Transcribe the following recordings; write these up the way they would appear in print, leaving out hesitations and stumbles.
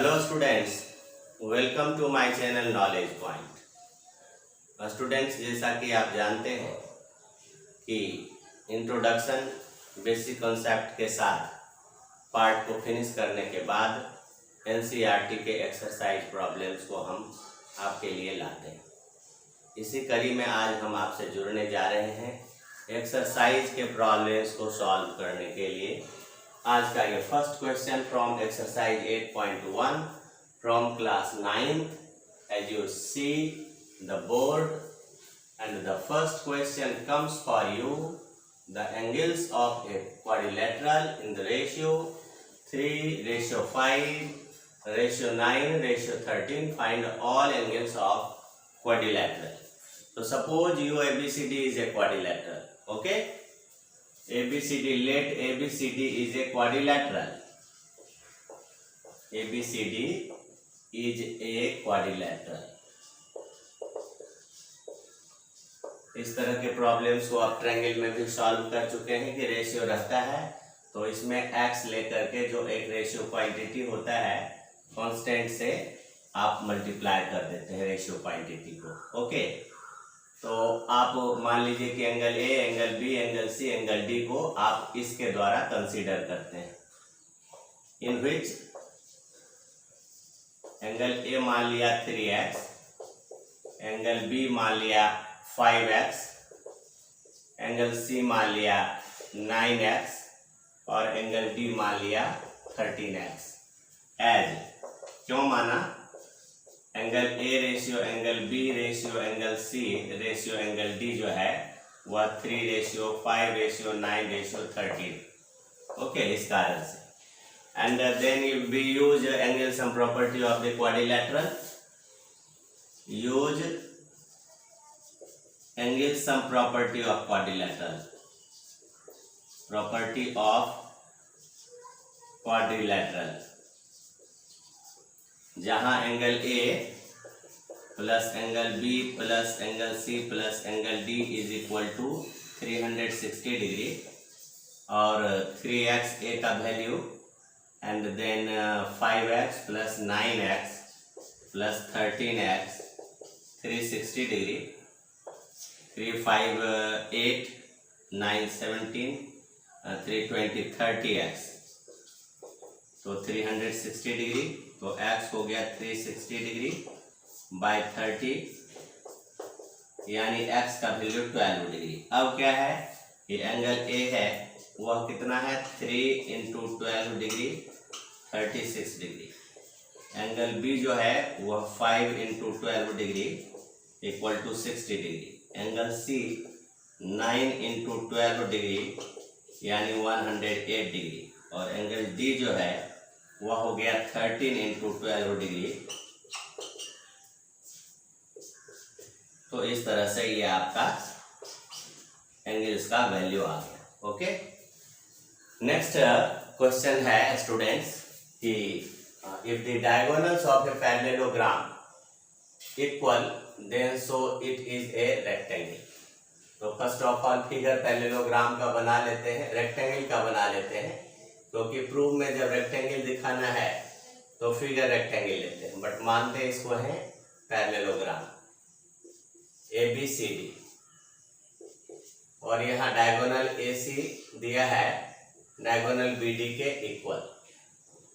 Hello students, welcome to my channel knowledge point. Students, जैसा कि आप जानते हैं कि इंट्रोडक्शन बेसिक कॉन्सेप्ट के साथ पार्ट को फिनिश करने के बाद एनसीईआरटी के एक्सरसाइज प्रॉब्लम्स को हम आपके लिए लाते हैं। इसी कड़ी में आज हम आपसे जुड़ने जा रहे हैं एक्सरसाइज के प्रॉब्लम्स को सॉल्व करने के लिए। आज का ये first question from exercise 8.1 from class 9th। As you see the board and the first question comes for you, the angles of a quadrilateral in the ratio 3:5 ratio 9:13. Find all angles of quadrilateral. So suppose your ABCD is a quadrilateral. Okay, ABCD, let ABCD is a quadrilateral. ABCD is a quadrilateral. इस तरह के problems को आप triangle में भी solve कर चुके हैं कि रेशियो रहता है तो इसमें x लेकर के जो एक रेशियो क्वांटिटी होता है कांस्टेंट से आप मल्टीप्लाई कर देते हैं रेशियो क्वांटिटी को। ओके, तो आप मान लीजिए कि angle A, angle B, angle C, angle D को आप इसके द्वारा कंसीडर करते हैं। इन विच एंगल ए मान लिया 3x, एंगल बी मान लिया 5x, एंगल सी मान लिया 9x और एंगल डी मान लिया 13x। एज क्यों माना? Angle A ratio angle B ratio angle C ratio angle D जो है वह 3:5 रेशियो 9:13। ओके, इस कारण से। And then we use angle sum property of the quadrilateral. Use angle sum property of quadrilateral. Property of quadrilateral, जहां angle A plus angle B plus angle C plus angle D is equal to 360 degree और 3x A का value and then 5x plus 9x plus 13x 360 degree 3 5 8 9 17 320 30x, तो 360 degree, तो x हो गया 360 degree by 30 यानी x का value 12 degree. अब क्या है, ये एंगल ए है वह कितना है 3 × 12 डिग्री 36 डिग्री। एंगल बी जो है वह 5 × 12 degree equal to 60 degree. Angle C 9 × 12 degree यानी 108 डिग्री और एंगल डी जो है वह हो गया 13 × 12 डिग्री। तो इस तरह से ये आपका एंगल्स का वैल्यू आ गया। ओके, नेक्स्ट क्वेश्चन है स्टूडेंट्स कि if the diagonals of a parallelogram equal then so it is a rectangle. तो first of all figure parallelogram का बना लेते हैं, रेक्टेंगल का बना लेते हैं, क्योंकि प्रूफ में जब रेक्टेंगल दिखाना है तो फिगर रेक्टेंगल लेते हैं, बट मानते हैं इसको है पैरेललोग्राम ABCD और यहाँ डायगोनल AC दिया है डायगोनल BD के इक्वल।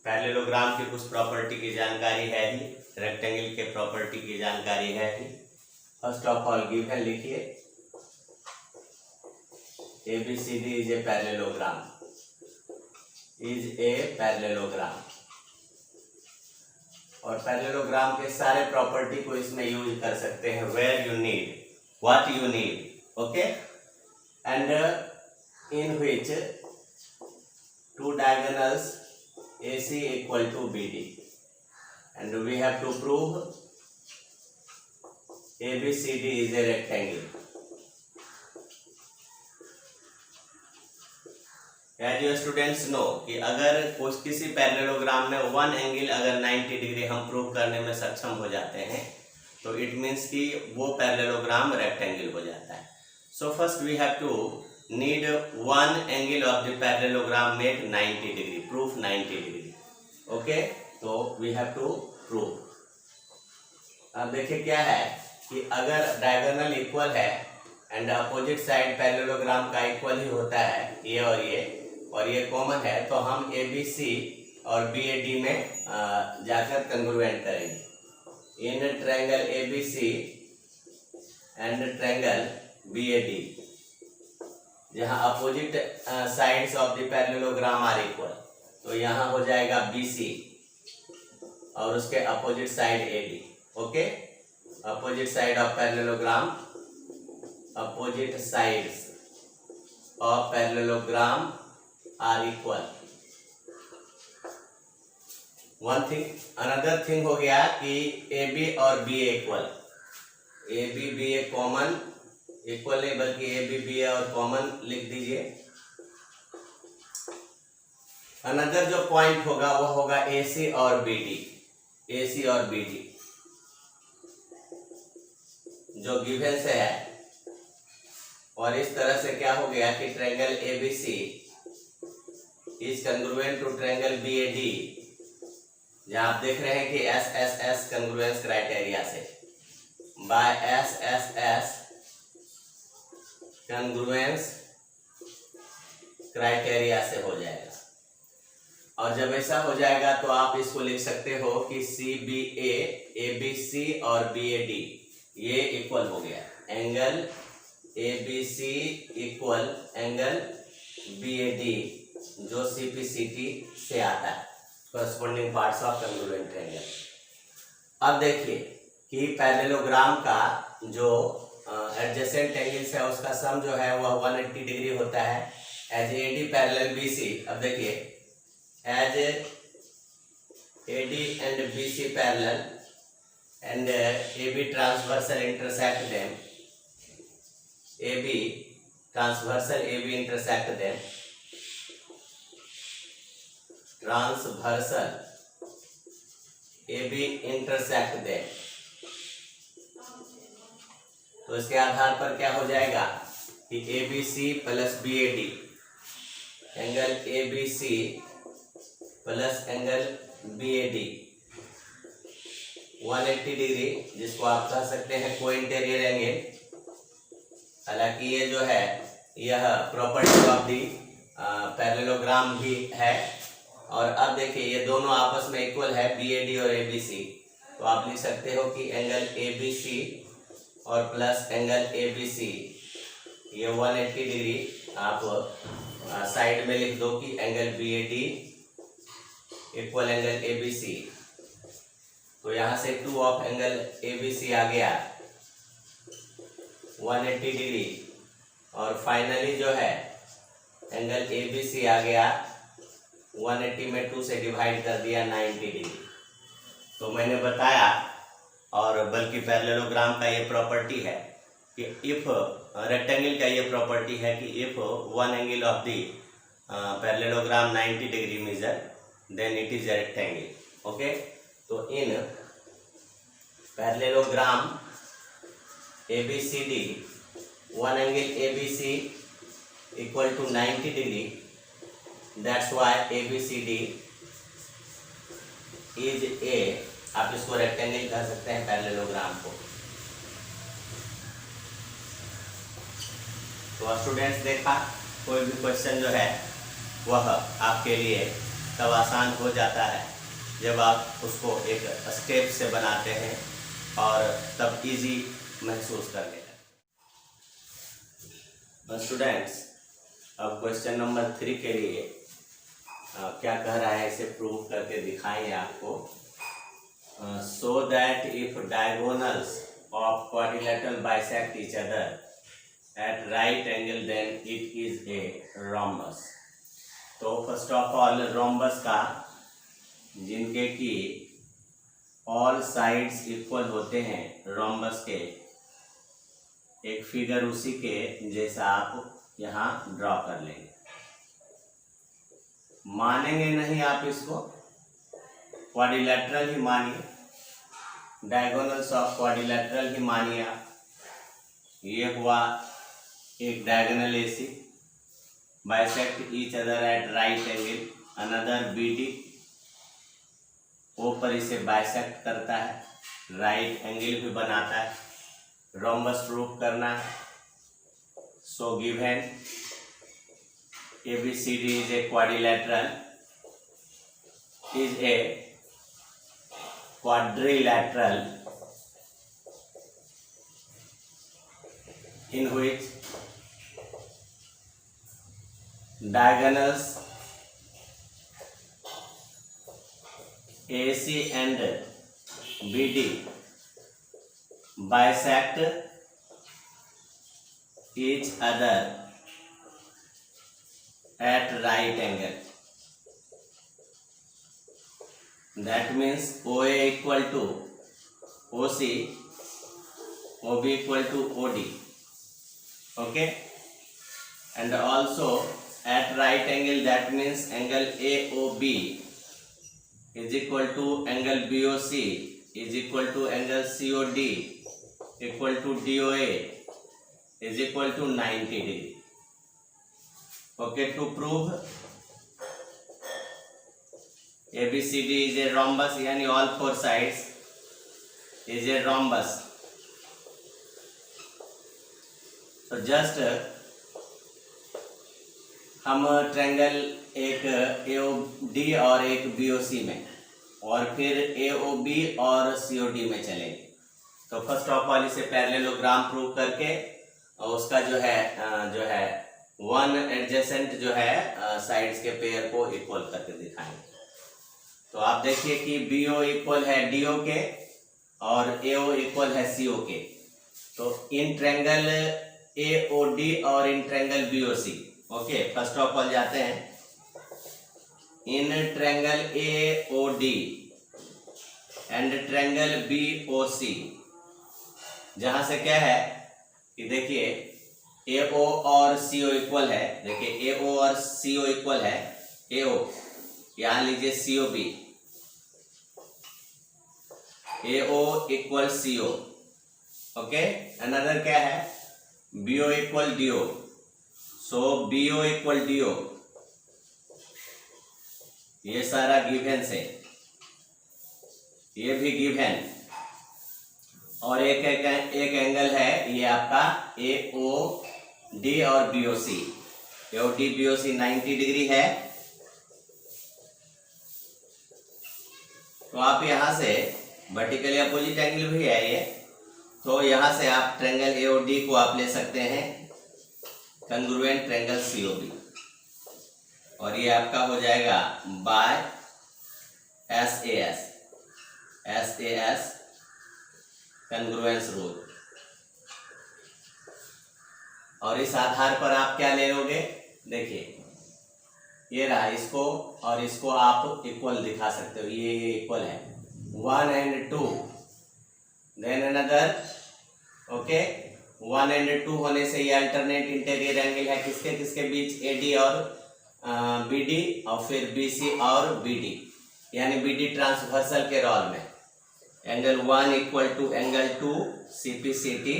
पैरेललोग्राम की कुछ प्रॉपर्टी की जानकारी है ही, रेक्टेंगल के प्रॉपर्टी की जानकारी है ही। फर्स्ट ऑफ ऑल गिवन लिखिए ABCD is a parallelogram, is a parallelogram. और पैरेललोग्राम के सारे प्रॉपर्टी को इसमें यूज कर सकते हैं where you need, what you need. Okay, and in which two diagonals AC equal to BD and we have to prove ABCD is a rectangle. As you students know कि अगर कुछ किसी parallelogram में one angle अगर 90 degree हम prove करने में सक्षम हो जाते हैं तो इट मीन्स कि वो पैरेललोग्राम रेक्टेंगल हो जाता है। So first we have to need one angle of the parallelogram make 90 degree, proof 90 degree. Okay, तो वी हैव टू प्रूव। अब देखिए क्या है कि अगर डायगोनल इक्वल है एंड अपोजिट साइड पैरेललोग्राम का इक्वल ही होता है, ये और ये कॉमन है, तो हम ABC और BAD में जाकर कंग्रुएंट करेंगे। In triangle ABC and triangle BAD, जहां opposite sides of the parallelogram are equal, तो यहाँ हो जाएगा BC और उसके opposite side AD। Okay, opposite side of parallelogram, opposite sides of parallelogram are equal. One thing, another thing हो गया कि AB और BA इक्वल, AB BA कॉमन, इक्वल नहीं बल्कि AB BA और कॉमन लिख दीजिए। अनदर जो पॉइंट होगा वो होगा AC और BD, AC और BD जो गिवन से है। और इस तरह से क्या हो गया कि triangle ABC is congruent to triangle BAD, जहां आप देख रहे हैं कि SSS कंग्रुएंस क्राइटेरिया से, बाय SSS कंग्रुएंस क्राइटेरिया से हो जाएगा। और जब ऐसा हो जाएगा तो आप इसको लिख सकते हो कि CBA, ABC और BAD ये इक्वल हो गया, angle ABC equal angle BAD जो CPCT से आता है, corresponding parts of congruent triangle। अब देखिए कि पैरेललोग्राम का जो एडजेसेंट एंगल्स है उसका सम जो है वह 180 डिग्री होता है एज AD पैरेलल BC। अब देखिए as AD and BC parallel and AB transversal intersect them, AB transversal AB intersect them, transversal AB intersect them। तो इसके आधार पर क्या हो जाएगा कि ABC plus BAD, angle ABC plus angle BAD 180 degree, जिसको आप कह सकते हैं कोइंटेरियर एंगल। हालांकि ये जो है यह प्रॉपर्टी ऑफ दी पैरेललोग्राम भी है। और अब देखिए ये दोनों आपस में इक्वल है, BAD और ABC, तो आप लिख सकते हो कि एंगल ABC और प्लस एंगल ABC ये 180 डिग्री आप साइड में लिख दो कि angle BAD equal angle ABC। तो यहां से 2 ऑफ एंगल ABC आ गया 180 डिग्री, और फाइनली जो है एंगल ABC आ गया 180 में 2 से डिवाइड कर दिया 90 डिग्री। तो मैंने बताया, और बल्कि पैरेललोग्राम का ये प्रॉपर्टी है कि इफ रेक्टेंगल का ये प्रॉपर्टी है कि if one angle of the parallelogram 90 degree measure then it is a rectangle. Okay, तो in parallelogram ABCD one angle ABC equal to 90 degree, that's why ABCD is a, आप इसको rectangle कह सकते हैं पैरेललोग्राम को। तो स्टूडेंट्स देखा, कोई भी क्वेश्चन जो है वह आपके लिए तब आसान हो जाता है जब आप उसको एक स्टेप से बनाते हैं और तब इजी महसूस करने लगते। स्टूडेंट्स, अब क्वेश्चन नंबर 3 के लिए क्या कह रहा है इसे प्रूव करके दिखाएंगे आपको। So that if diagonals of quadrilateral bisect each other at right angle then it is a rhombus. तो फर्स्ट ऑफ ऑल रोम्बस का जिनके की ऑल साइड्स इक्वल होते हैं रोम्बस के, एक फिगर उसी के जैसा आप यहाँ ड्रॉ कर लेंगे। मानेंगे नहीं आप इसको, क्वाड्रिलेटरल ही मानिए, डायगोनल्स ऑफ क्वाड्रिलेटरल ही मानिए आप। ये हुआ एक diagonal AC bisect each other at right angle, another BD ओ पर इसे बाइसेक्ट करता है, राइट एंगल भी बनाता है, रोम्बस प्रूफ करना है। So given ABCD is a quadrilateral, is a quadrilateral in which diagonals AC and BD bisect each other at right angle. That means OA equal to OC, OB equal to OD. Okay, and also at right angle, that means angle AOB is equal to angle BOC is equal to angle COD equal to DOA is equal to 90 degree. Okay, to prove ABCD is a rhombus, यानी all four sides is a rhombus. So just हम triangle एक AOD और एक BOC में और फिर AOB और COD में चलेंगे। तो फर्स्ट ऑफ ऑल इसे पैरेललोग्राम प्रूव करके और उसका जो है वन एडजेसेंट जो है साइड्स के पेयर को इक्वल करके दिखाएंगे। तो आप देखिए कि BO इक्वल है DO के और AO इक्वल है CO के। तो इन ट्रायंगल AOD और in triangle BOC, okay, first of all जाते हैं in triangle AOD and triangle BOC, जहां से क्या है कि देखिए AO और CO इक्वल है। देखिए AO और CO इक्वल है, AO यहां लीजिए COB, AO equal CO, okay. Another क्या है BO equal DO, so BO equal DO, ये सारा गिवन से, ये भी गिवन। और एक एंगल है ये आपका AOD और BOC, AOD BOC 90 डिग्री है। तो आप यहां से वर्टिकली अपोजिट एंगल भी है ये, तो यहां से आप ट्रायंगल AOD को आप ले सकते हैं कंग्रुएंट ट्रायंगल COB, और ये आपका हो जाएगा बाय SAS कंग्रुएंस रूल। और इस आधार पर आप क्या ले लोगे, देखिए ये रहा, इसको और इसको आप इक्वल दिखा सकते हो, ये इक्वल है 1 and 2, then another, okay. 1 and 2 होने से ये अल्टरनेट इंटीरियर एंगल है किसके किसके बीच, AD और BD, और फिर BC और BD, यानी BD ट्रांसवर्सल के रोल में। Angle 1 equal to angle 2 CPCT,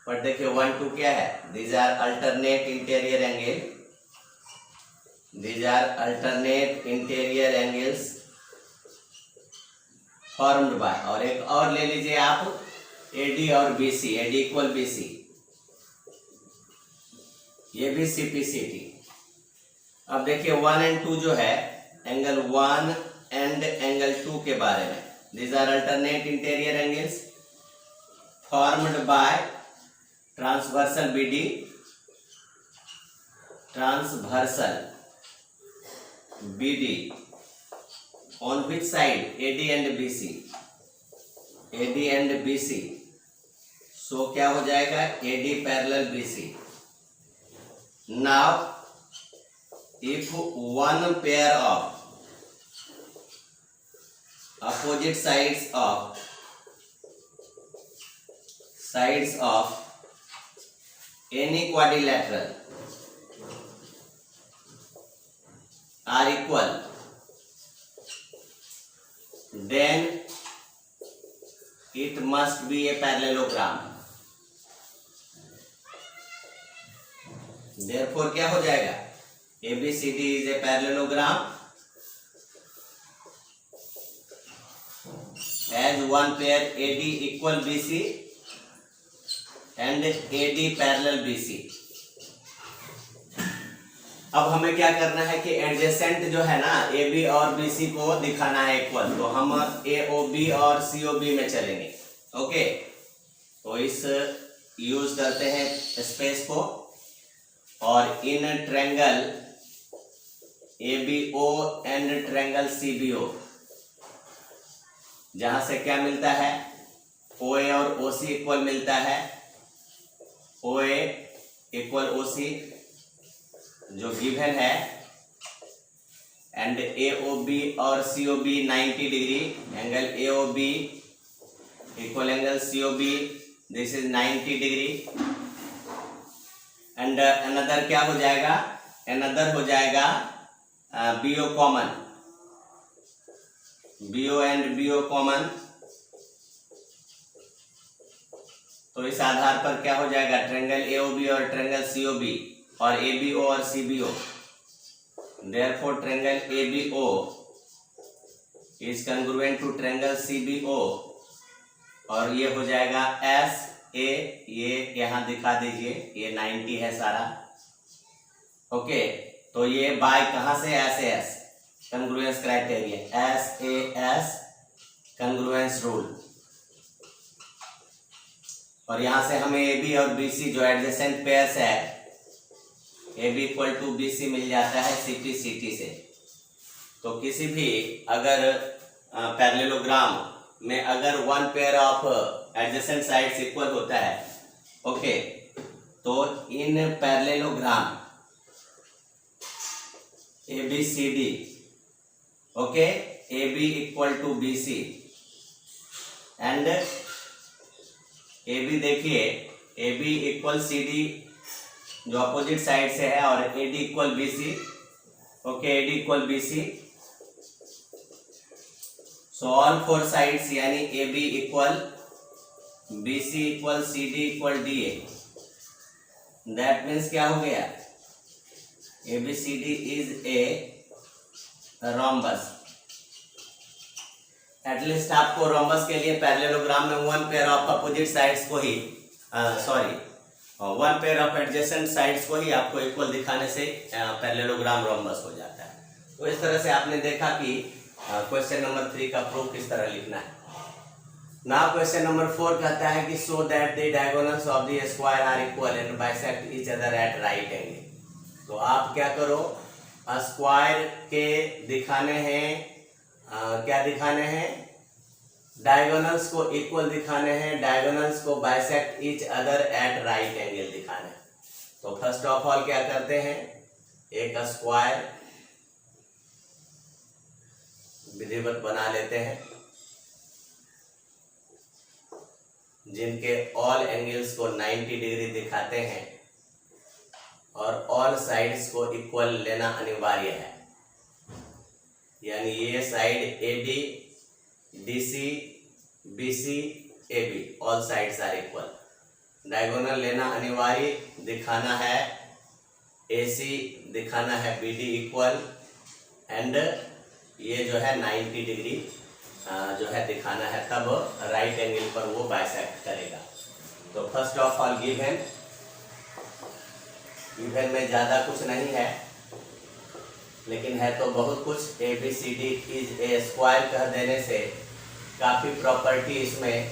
पर देखिए 1 2 क्या है, these are alternate interior angle, these are alternate interior angles formed by, और एक और ले लीजिए आप AD और BC, AD इक्वल BC, ये भी CPCT। अब देखिए 1 and 2 जो है एंगल 1 एंड एंगल 2 के बारे में, these are alternate interior angles formed by transversal BD, transversal BD on which side, AD and BC, AD and BC, so क्या हो जाएगा AD parallel BC। now if one pair of opposite sides of any quadrilateral are equal, then it must be a parallelogram। therefore क्या हो जाएगा, ABCD is a parallelogram as one pair AD equal BC and AD parallel BC। अब हमें क्या करना है कि adjacent जो है ना AB और BC को दिखाना है इक्वल, तो हम AOB और COB में चलेंगे। ओके, तो इस यूज करते हैं स्पेस को, और in triangle ABO and triangle CBO, जहां से क्या मिलता है, OA और OC इक्वल मिलता है, OA इक्वल OC जो गिवन है, एंड AOB और COB 90 degree, angle AOB equal angle COB, this is 90 degree. And another क्या हो जाएगा, अनदर हो जाएगा BO common, BO and BO common, तो इस आधार पर क्या हो जाएगा, ट्रायंगल AOB और ट्रायंगल COB और ABO और CBO, therefore triangle ABO is congruent to triangle CBO, और ये हो जाएगा SA, ये यहाँ दिखा दीजिए, ये 90 है सारा। ओके, तो ये बाय कहाँ से, SAS कंग्रुएंस क्राइटेरिया, SAS कंग्रुएंस रूल, और यहाँ से हमें AB और BC जो एडजेसेंट पेयर्स है, AB इक्वल टू BC मिल जाता है CT से। तो किसी भी अगर पैरेललोग्राम में अगर one pair of adjacent sides equal होता है, ओके, तो in parallelogram ABCD, okay, AB equal to BC and AB देखिए, AB इक्वल CD जो अपोजिट साइड से है, और AD equal BC, okay, AD equal BC, so all four sides यानी AB equal BC equal CD equal DA, that means क्या हो गया, ABCD is a rhombus. At least आपको रोम्बस के लिए पैरेललोग्राम में one pair of opposite sides को ही one pair of adjacent sides को ही आपको इक्वल दिखाने से पैरेललोग्राम रोम्बस हो जाता है। तो इस तरह से आपने देखा कि क्वेश्चन नंबर 3 का प्रूफ किस तरह लिखना है। नाउ क्वेश्चन नंबर 4 कहता है कि so that the diagonals of the square are equal and bisect each other at right angle. तो आप क्या करो, स्क्वायर के दिखाने हैं, क्या दिखाने हैं, डायगोनल्स को इक्वल दिखाने हैं, डायगोनल्स को bisect each other at right angle दिखाना है। तो फर्स्ट ऑफ ऑल क्या करते हैं, एक स्क्वायर विधिवत बना लेते हैं जिनके ऑल एंगल्स को 90 डिग्री दिखाते हैं, और ऑल साइड्स को इक्वल लेना अनिवार्य है, यानी ये side AD, DC, BC, AB, all sides are equal. Diagonal लेना अनिवार्य, दिखाना है AC, दिखाना है BD इक्वल, एंड ये जो है 90 डिग्री जो है दिखाना है, तब राइट एंगल पर वो बाइसेक्ट करेगा। तो फर्स्ट ऑफ ऑल गिवन में ज़्यादा कुछ नहीं है, लेकिन है तो बहुत कुछ। ABCD इज ए स्क्वायर कह देने से काफ़ी प्रॉपर्टी इसमें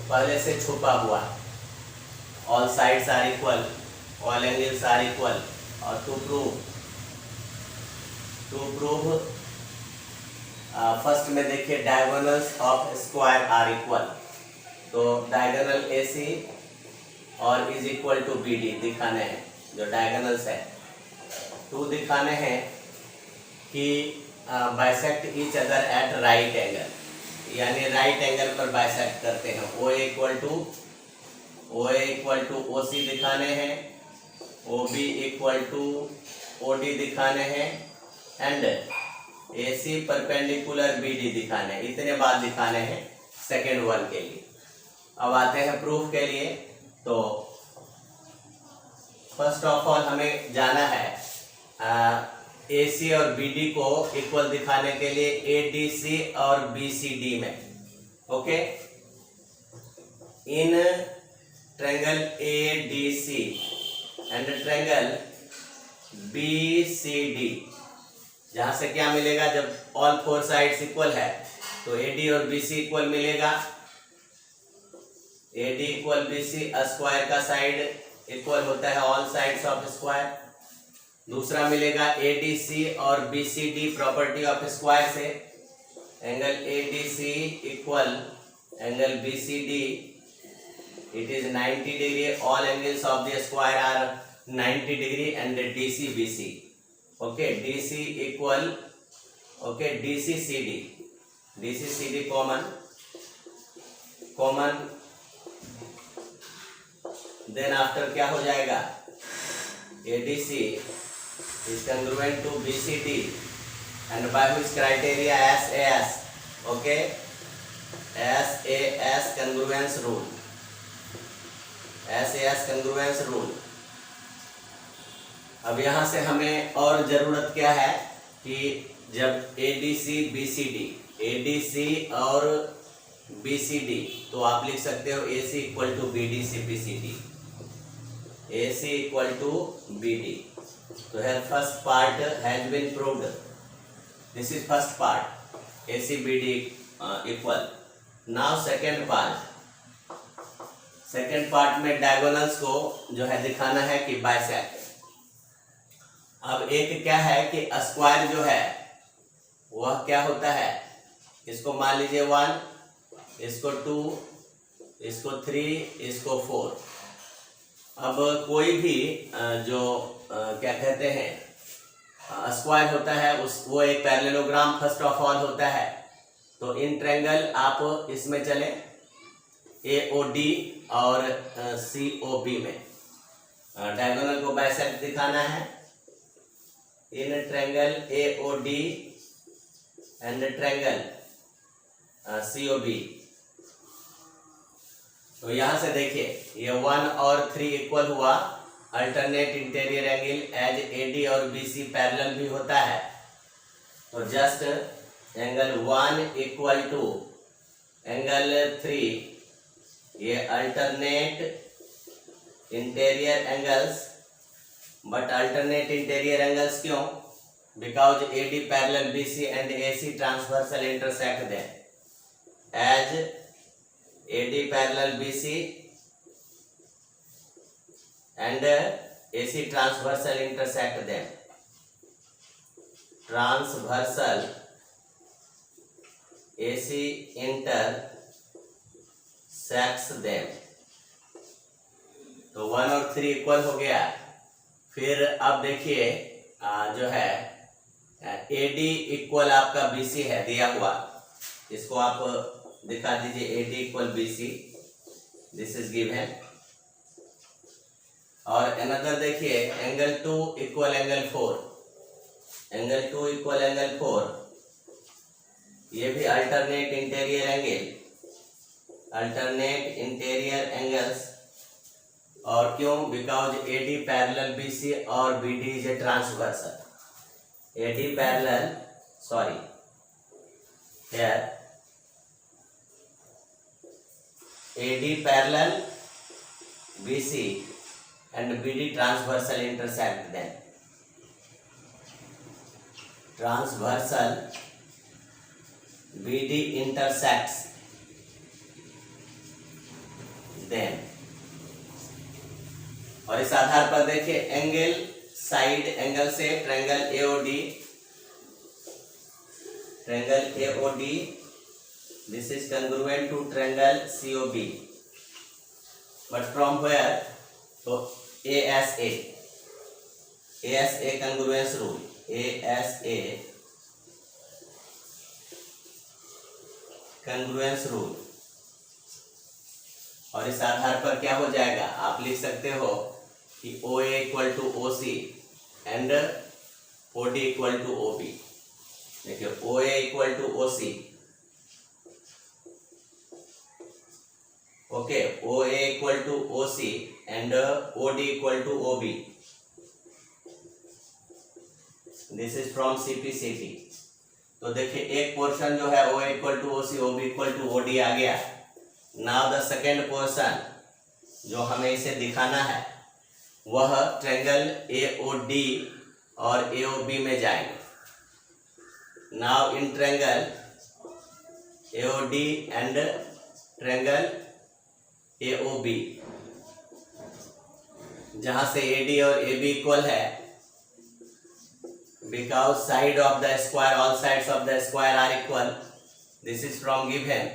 पहले से छुपा हुआ है। All sides are equal, all angles are equal, और टू प्रूव फर्स्ट में देखिए diagonals of square are equal, तो डायगोनल AC और इज इक्वल टू BD दिखाने हैं, जो डायगोनल्स है। 2 दिखाने हैं कि bisect each other at right angle, यानी राइट एंगल पर बाइसेक्ट करते हैं। OA इक्वल टू OC दिखाने हैं, OB इक्वल टू OD दिखाने हैं, एंड AC परपेंडिकुलर BD दिखाने हैं। इतने बात दिखाने हैं सेकेंड वन के लिए। अब आते हैं प्रूफ के लिए। तो फर्स्ट ऑफ ऑल हमें जाना है AC और BD को इक्वल दिखाने के लिए ADC और BCD में। Okay, in triangle ADC and triangle BCD, जहां से क्या मिलेगा, जब ऑल फोर साइड्स इक्वल है तो AD और BC इक्वल मिलेगा। AD इक्वल BC, स्क्वायर का साइड इक्वल होता है ऑल साइड्स ऑफ स्क्वायर। दूसरा मिलेगा ADC और BCD प्रॉपर्टी ऑफ स्क्वायर से, angle ADC equal angle BCD, it is 90 degree, all angles of the square are 90 degree and DC BC, okay, DC equal, okay, DC CD common, then after क्या हो जाएगा, ADC is congruent to BCD and by which criteria, SAS, okay, SAS congruence rule, SAS congruence rule। अब यहाँ से हमें और जरूरत क्या है कि जब ADC और BCD, तो आप लिख सकते हो AC equal to BDC PCD, AC equal to BD। तो है first part has been proved, this is first part, AC BD equal. Now second part में डायगोनल्स को जो है दिखाना है कि बाइसेक्ट। अब एक क्या है कि स्क्वायर जो है वह क्या होता है, इसको मान लीजिए 1, इसको 2, इसको 3, इसको 4। अब कोई भी जो क्या कहते हैं स्क्वायर होता है वो एक पैरेललोग्राम फर्स्ट ऑफ ऑल होता है। तो इन ट्रायंगल आप इसमें चले AOD और COB में, डायगोनल को बाइसेक्ट दिखाना है in triangle AOD and triangle COB। तो यहां से देखिए ये 1 और 3 इक्वल हुआ, alternate interior angle as AD और BC पैरेलल भी होता है। तो just angle 1 equal to angle 3, ये alternate interior angles, but alternate interior angles क्यों, because AD parallel BC and AC transversal intersect them, as AD parallel BC and AC transversal intersect them, transversal AC intersects them। तो 1 और 3 equal हो गया। फिर अब देखिए जो है AD इक्वल आपका BC है दिया हुआ, इसको आप दिखा दीजिए, AD equal BC, this is given. और अनदर देखिए angle 2 equal angle 4, angle 2 equal angle 4, ये भी alternate interior angle, alternate interior angles. और क्यों, बिकॉज AD पैरेलल BC और BD is a transversal, AD parallel, sorry here AD parallel BC and BD transversal intersect them, transversal BD intersects them। और इस आधार पर देखिए एंगल साइड एंगल से triangle AOD, triangle AOD, this is congruent to triangle COB, but from where, so ASA congruence rule, ASA congruence rule। और इस आधार पर क्या हो जाएगा, आप लिख सकते हो कि OA equal to OC and OD equal to OB। देखिए OA equal to OC, okay, OA equal to OC and OD equal to OB, this is from CPCT। तो देखिए एक पोर्शन जो है O equal to O C, O B equal to O D आ गया। Now the second portion जो हमें इसे दिखाना है वह ट्रायंगल ए ओ डी और ए ओ बी में जाएंगे। Now in triangle A O D and triangle A O B, जहां से ए डी और ए बी इक्वल है, because side of the square, all sides of the square are equal, this is from given.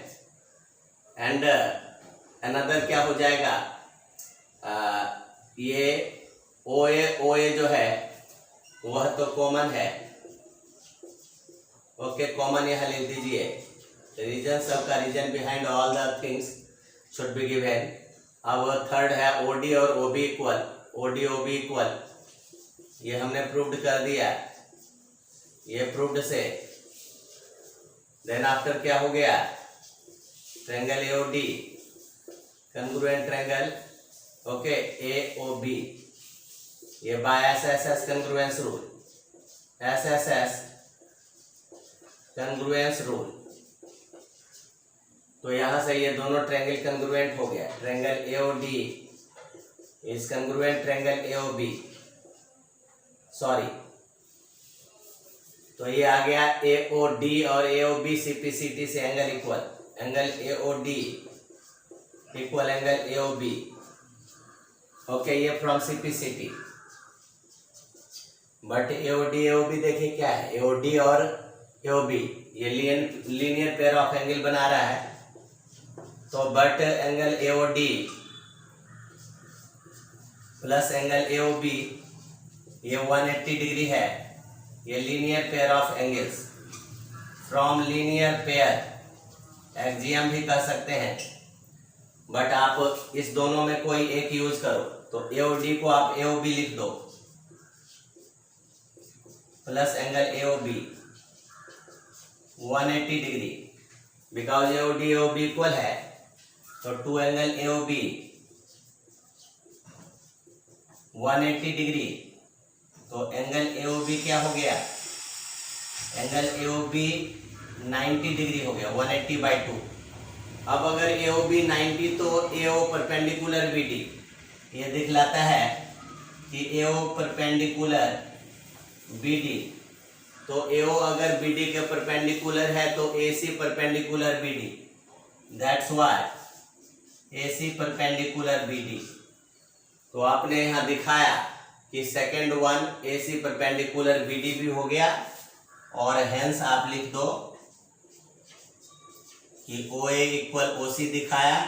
And another क्या हो जाएगा, ये ओ ए जो है वह तो कॉमन है। ओके, कॉमन यहाँ लिख दीजिए। रीजन सबका reason behind all the things should be given. अब थर्ड है ओडी और OB equal, OD OB equal, ये हमने प्रूव्ड कर दिया, ये प्रूव्ड से। देन आफ्टर क्या हो गया, triangle AOD congruent triangle, okay, AOB, ये by SSS congruence rule, SSS congruence rule. तो यहां से ये दोनों ट्रायंगल कंग्रुएंट हो गया। Triangle AOD is congruent triangle AOB, sorry, तो ये आ गया एओडी और एओबी सीपीसीटी से angle equal, angle AOD equal angle AOB. Okay, ये from CPCT. But AOD AOB देखिए क्या है, एओडी और एओबी ये लीनियर पेयर ऑफ एंगल बना रहा है। तो but angle AOD plus angle AOB ये 180 डिग्री है। ये linear pair of angles, from linear pair axiom भी कर सकते हैं, बट आप इस दोनों में कोई एक यूज करो। तो एओडी को आप एओबी लिख दो plus angle AOB 180 degree, because AOD AOB equal है। तो टू एंगल एओबी 180 डिग्री, तो एंगल एओबी क्या हो गया, एंगल एओबी 90 डिग्री हो गया, 180/2। अब अगर एओबी 90 तो एओ परपेंडिकुलर बीडी, ये दिखलाता है कि एओ परपेंडिकुलर बीडी, तो एओ अगर बीडी के परपेंडिकुलर है तो AC perpendicular BD, that's why AC perpendicular BD. तो आपने यहां दिखाया कि second one AC perpendicular BD भी हो गया, और हेंस आप लिख दो कि ओ ए इक्वल ओ सी दिखाया,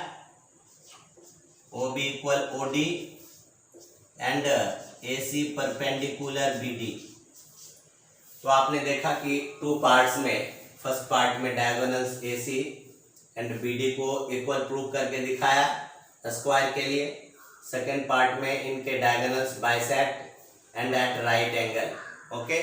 O B equal O D and A C perpendicular B D. तो आपने देखा कि टू पार्ट्स में, फर्स्ट पार्ट में diagonals A C and B D को इक्वल प्रूव करके दिखाया स्क्वायर के लिए। सेकेंड पार्ट में इनके diagonals bisect and at right angle. Okay.